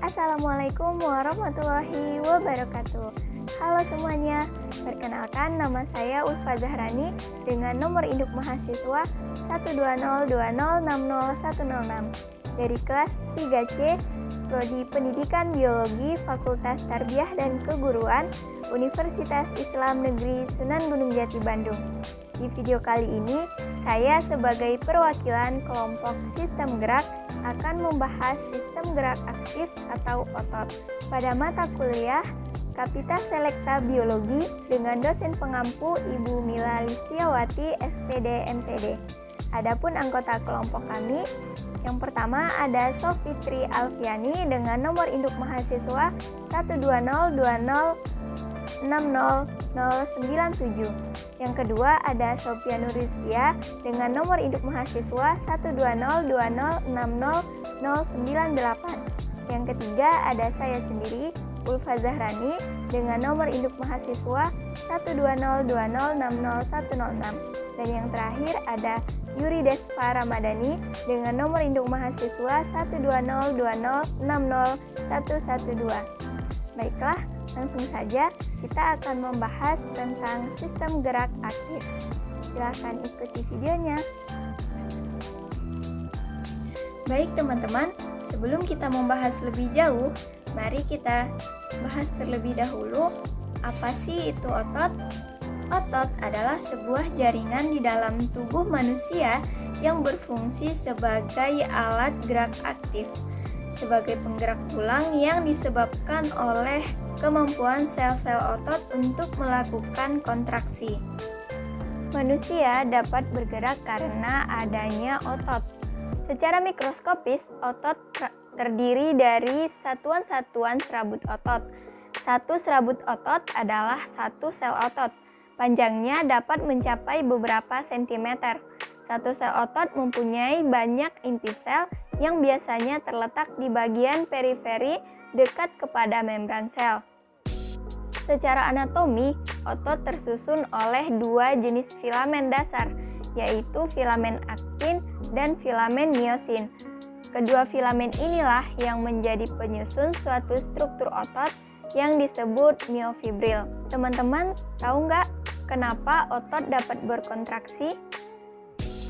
Assalamualaikum warahmatullahi wabarakatuh. Halo semuanya, perkenalkan nama saya Ulfa Zahrani dengan nomor induk mahasiswa 12020601006 dari kelas 3C Prodi Pendidikan Biologi Fakultas Tarbiyah dan Keguruan Universitas Islam Negeri Sunan Gunung Jati Bandung. Di video kali ini, saya sebagai perwakilan kelompok sistem gerak akan membahas sistem gerak aktif atau otot pada mata kuliah Kapita Selekta Biologi dengan dosen pengampu Ibu Mila Listiawati, SPD MTD. Adapun anggota kelompok kami, yang pertama ada Sofitri Alfiani dengan nomor induk mahasiswa 12020600097. Yang kedua ada Sophia Nurizkia dengan nomor induk mahasiswa 12020600098. Yang ketiga ada saya sendiri, Ulfa Zahrani dengan nomor induk mahasiswa 12020601006. Dan yang terakhir ada Yuri Despa Ramadhani dengan nomor induk mahasiswa 12020601112. Baiklah, langsung saja kita akan membahas tentang sistem gerak aktif. Silahkan ikuti videonya. Baik teman-teman, sebelum kita membahas lebih jauh, mari kita bahas terlebih dahulu apa sih itu otot. Otot adalah sebuah jaringan di dalam tubuh manusia yang berfungsi sebagai alat gerak aktif, sebagai penggerak tulang yang disebabkan oleh kemampuan sel-sel otot untuk melakukan kontraksi. Manusia dapat bergerak karena adanya otot. Secara mikroskopis, otot terdiri dari satuan-satuan serabut otot. Satu serabut otot adalah satu sel otot. Panjangnya dapat mencapai beberapa sentimeter. Satu sel otot mempunyai banyak inti sel yang biasanya terletak di bagian periferi dekat kepada membran sel. Secara anatomi, otot tersusun oleh dua jenis filamen dasar, yaitu filamen aktin dan filamen miosin. Kedua filamen inilah yang menjadi penyusun suatu struktur otot yang disebut miofibril. Teman-teman tahu nggak kenapa otot dapat berkontraksi?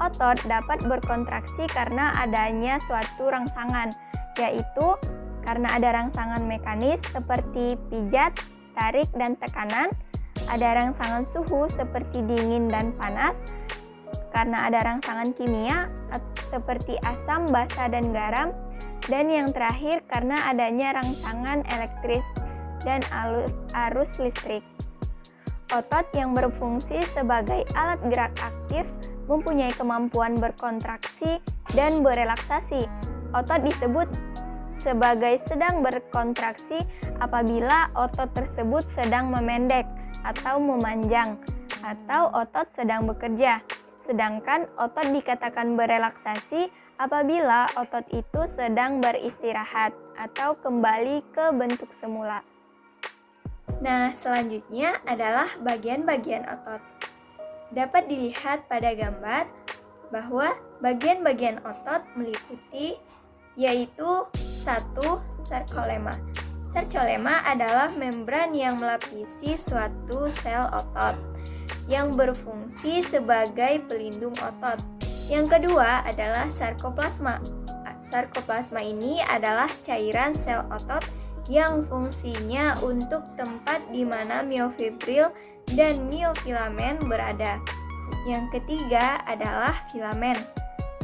Otot dapat berkontraksi karena adanya suatu rangsangan, yaitu karena ada rangsangan mekanis seperti pijat, tarik, dan tekanan, ada rangsangan suhu seperti dingin dan panas, karena ada rangsangan kimia seperti asam, basa, dan garam, dan yang terakhir karena adanya rangsangan elektris dan arus listrik. Otot yang berfungsi sebagai alat gerak aktif mempunyai kemampuan berkontraksi dan berelaksasi. Otot disebut sebagai sedang berkontraksi apabila otot tersebut sedang memendek atau memanjang, atau otot sedang bekerja. Sedangkan otot dikatakan berelaksasi apabila otot itu sedang beristirahat atau kembali ke bentuk semula. Nah, selanjutnya adalah bagian-bagian otot. Dapat dilihat pada gambar bahwa bagian-bagian otot meliputi yaitu 1. Sarkolema. Sarkolema adalah membran yang melapisi suatu sel otot yang berfungsi sebagai pelindung otot. Yang kedua adalah sarkoplasma. Sarkoplasma ini adalah cairan sel otot yang fungsinya untuk tempat di mana miofibril dan miofilamen berada. Yang ketiga adalah filamen.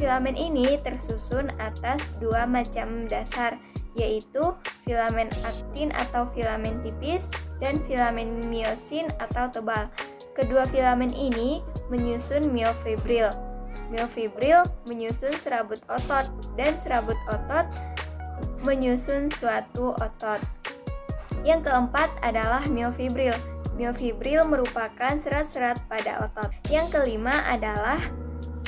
Filamen ini tersusun atas dua macam dasar, yaitu filamen aktin atau filamen tipis dan filamen miosin atau tebal. Kedua filamen ini menyusun miofibril. Miofibril menyusun serabut otot dan serabut otot menyusun suatu otot. Yang keempat adalah miofibril. Miofibril merupakan serat-serat pada otot. Yang kelima adalah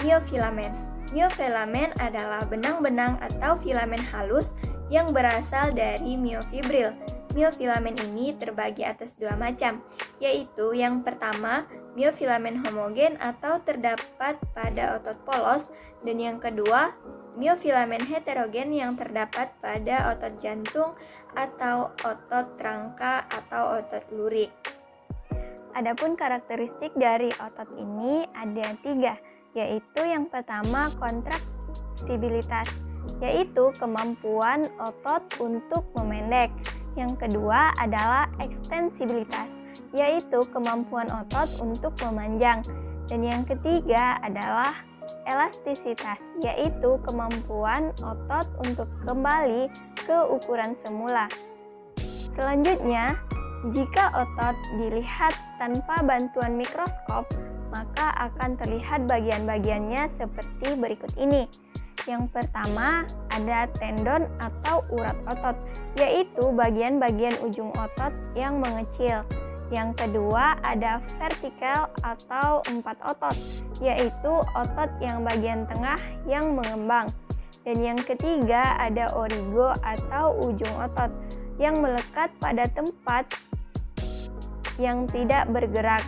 miofilamen. Miofilamen adalah benang-benang atau filamen halus yang berasal dari miofibril. Miofilamen ini terbagi atas dua macam, yaitu yang pertama, miofilamen homogen atau terdapat pada otot polos, dan yang kedua, miofilamen heterogen yang terdapat pada otot jantung atau otot rangka atau otot lurik. Adapun karakteristik dari otot ini ada 3, yaitu yang pertama kontraksibilitas, yaitu kemampuan otot untuk memendek. Yang kedua adalah ekstensibilitas, yaitu kemampuan otot untuk memanjang. Dan yang ketiga adalah elastisitas, yaitu kemampuan otot untuk kembali ke ukuran semula. Selanjutnya, jika otot dilihat tanpa bantuan mikroskop, maka akan terlihat bagian-bagiannya seperti berikut ini. Yang pertama, ada tendon atau urat otot, yaitu bagian-bagian ujung otot yang mengecil. Yang kedua, ada vertikel atau 4 otot, yaitu otot yang bagian tengah yang mengembang. Dan yang ketiga, ada origo atau ujung otot yang melekat pada tempat yang tidak bergerak.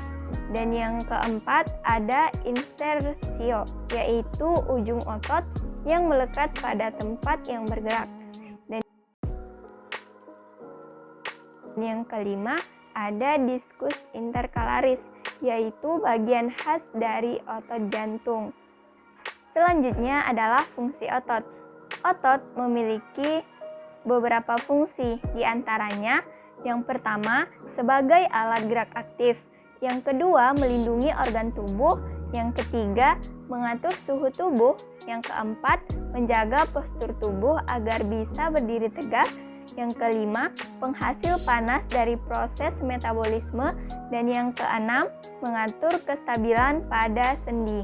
Dan yang keempat, ada insersio, yaitu ujung otot yang melekat pada tempat yang bergerak. Dan yang kelima, ada diskus interkalaris, yaitu bagian khas dari otot jantung. Selanjutnya adalah fungsi otot. Otot memiliki beberapa fungsi, diantaranya yang pertama sebagai alat gerak aktif, yang kedua melindungi organ tubuh, yang ketiga mengatur suhu tubuh, yang keempat menjaga postur tubuh agar bisa berdiri tegak, yang kelima penghasil panas dari proses metabolisme, dan yang keenam mengatur kestabilan pada sendi.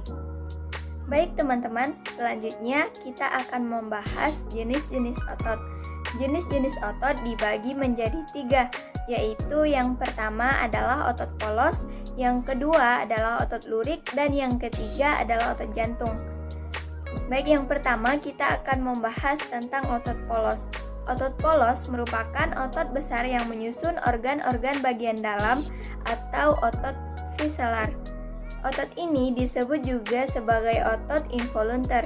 Baik teman-teman, selanjutnya kita akan membahas jenis-jenis otot. Jenis-jenis otot dibagi menjadi 3, yaitu yang pertama adalah otot polos, yang kedua adalah otot lurik, dan yang ketiga adalah otot jantung. Baik, yang pertama kita akan membahas tentang otot polos. Otot polos merupakan otot besar yang menyusun organ-organ bagian dalam atau otot visceral. Otot ini disebut juga sebagai otot involunter.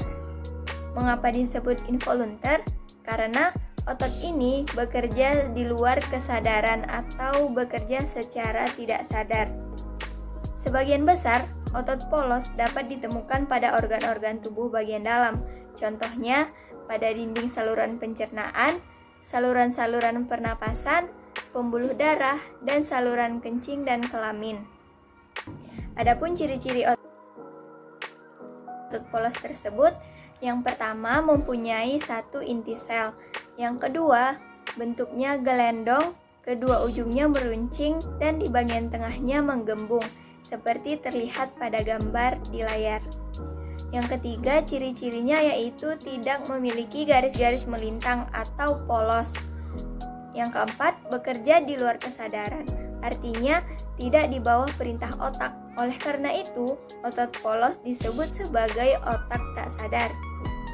Mengapa disebut involunter? Karena otot ini bekerja di luar kesadaran atau bekerja secara tidak sadar. Sebagian besar, otot polos dapat ditemukan pada organ-organ tubuh bagian dalam. Contohnya, pada dinding saluran pencernaan, saluran-saluran pernapasan, pembuluh darah, dan saluran kencing dan kelamin. Adapun ciri-ciri otot polos tersebut, yang pertama mempunyai 1 inti sel, yang kedua bentuknya gelendong, kedua ujungnya meruncing, dan di bagian tengahnya menggembung, seperti terlihat pada gambar di layar. Yang ketiga, ciri-cirinya yaitu tidak memiliki garis-garis melintang atau polos. Yang keempat, bekerja di luar kesadaran, artinya tidak di bawah perintah otak. Oleh karena itu, otot polos disebut sebagai otak tak sadar.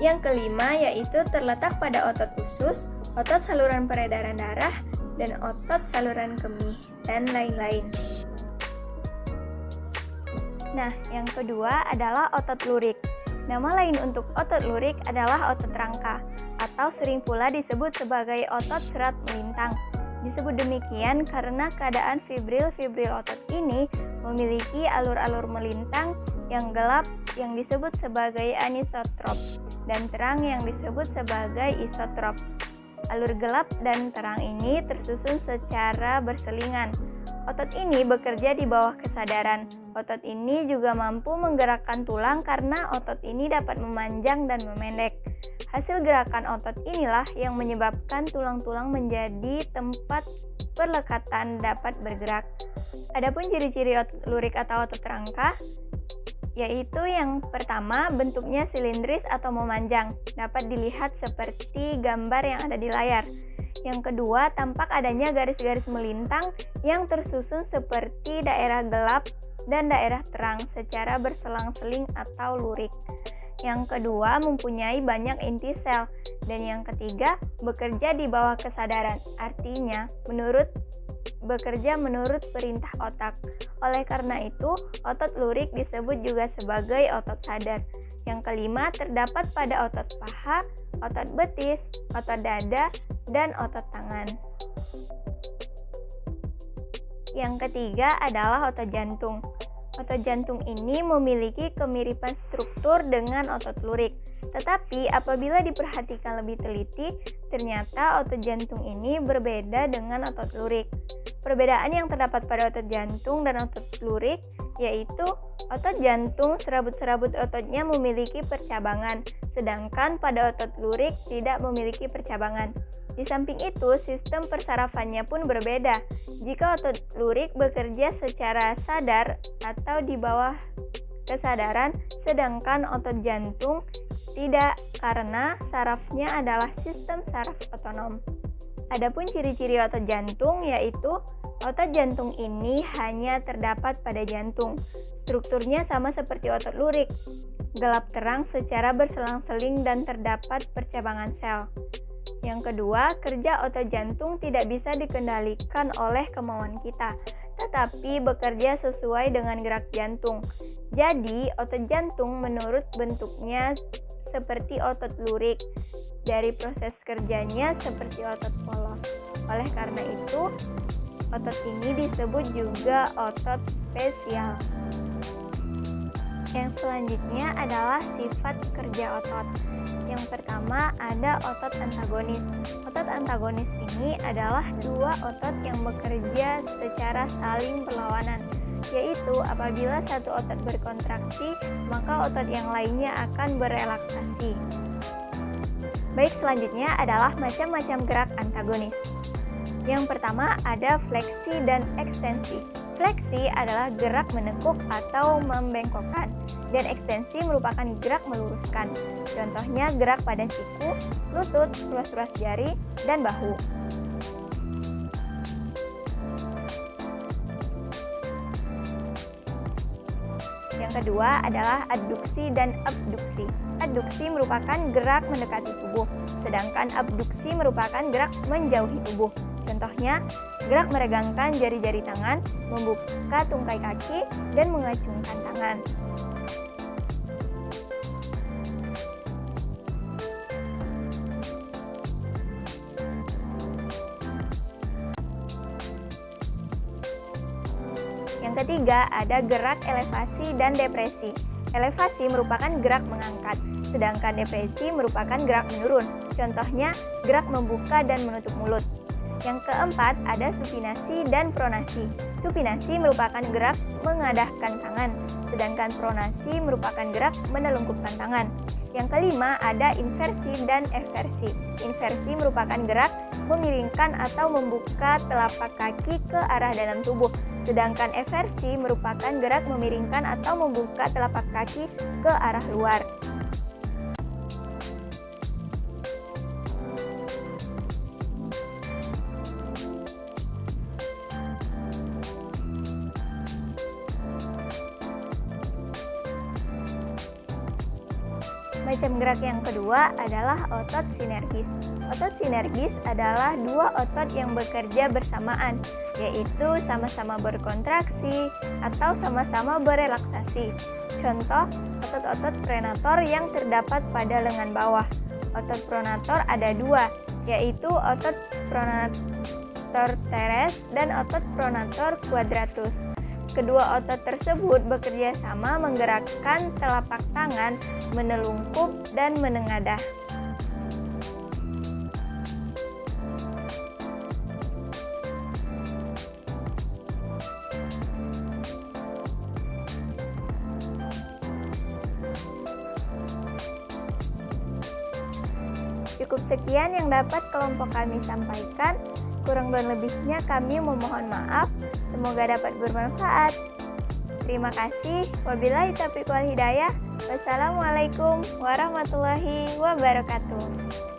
Yang kelima yaitu terletak pada otot usus, otot saluran peredaran darah, dan otot saluran kemih, dan lain-lain. Nah, yang kedua adalah otot lurik. Nama lain untuk otot lurik adalah otot rangka, atau sering pula disebut sebagai otot serat melintang. Disebut demikian karena keadaan fibril-fibril otot ini memiliki alur-alur melintang yang gelap yang disebut sebagai anisotrop, dan terang yang disebut sebagai isotrop. Alur gelap dan terang ini tersusun secara berselingan. Otot ini bekerja di bawah kesadaran. Otot ini juga mampu menggerakkan tulang karena otot ini dapat memanjang dan memendek. Hasil gerakan otot inilah yang menyebabkan tulang-tulang menjadi tempat perlekatan dapat bergerak. Adapun ciri-ciri otot lurik atau otot rangka, yaitu yang pertama bentuknya silindris atau memanjang, dapat dilihat seperti gambar yang ada di layar. Yang kedua, tampak adanya garis-garis melintang yang tersusun seperti daerah gelap dan daerah terang secara berselang-seling atau lurik. Yang kedua, mempunyai banyak inti sel. Dan yang ketiga, bekerja di bawah kesadaran. Artinya, menurut bekerja menurut perintah otak. Oleh karena itu, otot lurik disebut juga sebagai otot sadar. Yang kelima, terdapat pada otot paha, otot betis, otot dada, dan otot tangan. Yang ketiga adalah otot jantung. Otot jantung ini memiliki kemiripan struktur dengan otot lurik. Tetapi apabila diperhatikan lebih teliti, ternyata otot jantung ini berbeda dengan otot lurik. Perbedaan yang terdapat pada otot jantung dan otot lurik yaitu otot jantung serabut-serabut ototnya memiliki percabangan, sedangkan pada otot lurik tidak memiliki percabangan. Di samping itu, sistem persarafannya pun berbeda. Jika otot lurik bekerja secara sadar atau di bawah kesadaran, sedangkan otot jantung tidak karena sarafnya adalah sistem saraf otonom. Adapun ciri-ciri otot jantung yaitu otot jantung ini hanya terdapat pada jantung. Strukturnya sama seperti otot lurik, gelap terang secara berselang-seling dan terdapat percabangan sel. Yang kedua, kerja otot jantung tidak bisa dikendalikan oleh kemauan kita, tetapi bekerja sesuai dengan gerak jantung. Jadi, otot jantung menurut bentuknya seperti otot lurik, dari proses kerjanya seperti otot polos. Oleh karena itu, otot ini disebut juga otot spesial. Yang selanjutnya adalah sifat kerja otot. Yang pertama ada otot antagonis. Otot antagonis ini adalah dua otot yang bekerja secara saling berlawanan, yaitu apabila satu otot berkontraksi, maka otot yang lainnya akan berelaksasi. Baik, selanjutnya adalah macam-macam gerak antagonis. Yang pertama ada fleksi dan ekstensi. Fleksi adalah gerak menekuk atau membengkokkan, dan ekstensi merupakan gerak meluruskan. Contohnya gerak pada siku, lutut, ruas-ruas jari, dan bahu. Yang kedua adalah adduksi dan abduksi. Adduksi merupakan gerak mendekati tubuh, sedangkan abduksi merupakan gerak menjauhi tubuh. Contohnya, gerak meregangkan jari-jari tangan, membuka tungkai kaki, dan mengacungkan tangan. Yang ketiga, ada gerak elevasi dan depresi. Elevasi merupakan gerak mengangkat, sedangkan depresi merupakan gerak menurun. Contohnya, gerak membuka dan menutup mulut. Yang keempat, ada supinasi dan pronasi. Supinasi merupakan gerak mengadahkan tangan, sedangkan pronasi merupakan gerak menelungkupkan tangan. Yang kelima, ada inversi dan eversi. Inversi merupakan gerak memiringkan atau membuka telapak kaki ke arah dalam tubuh, sedangkan eversi merupakan gerak memiringkan atau membuka telapak kaki ke arah luar. Macam gerak yang kedua adalah otot sinergis. Otot sinergis adalah dua otot yang bekerja bersamaan, yaitu sama-sama berkontraksi atau sama-sama berelaksasi. Contoh, otot-otot pronator yang terdapat pada lengan bawah. Otot pronator ada dua, yaitu otot pronator teres dan otot pronator quadratus. Kedua otot tersebut bekerja sama menggerakkan telapak tangan, menelungkup, dan menengadah. Cukup sekian yang dapat kelompok kami sampaikan. Kurang dan lebihnya kami memohon maaf. Semoga dapat bermanfaat. Terima kasih. Wabillahi taufiq wal hidayah. Wassalamualaikum warahmatullahi wabarakatuh.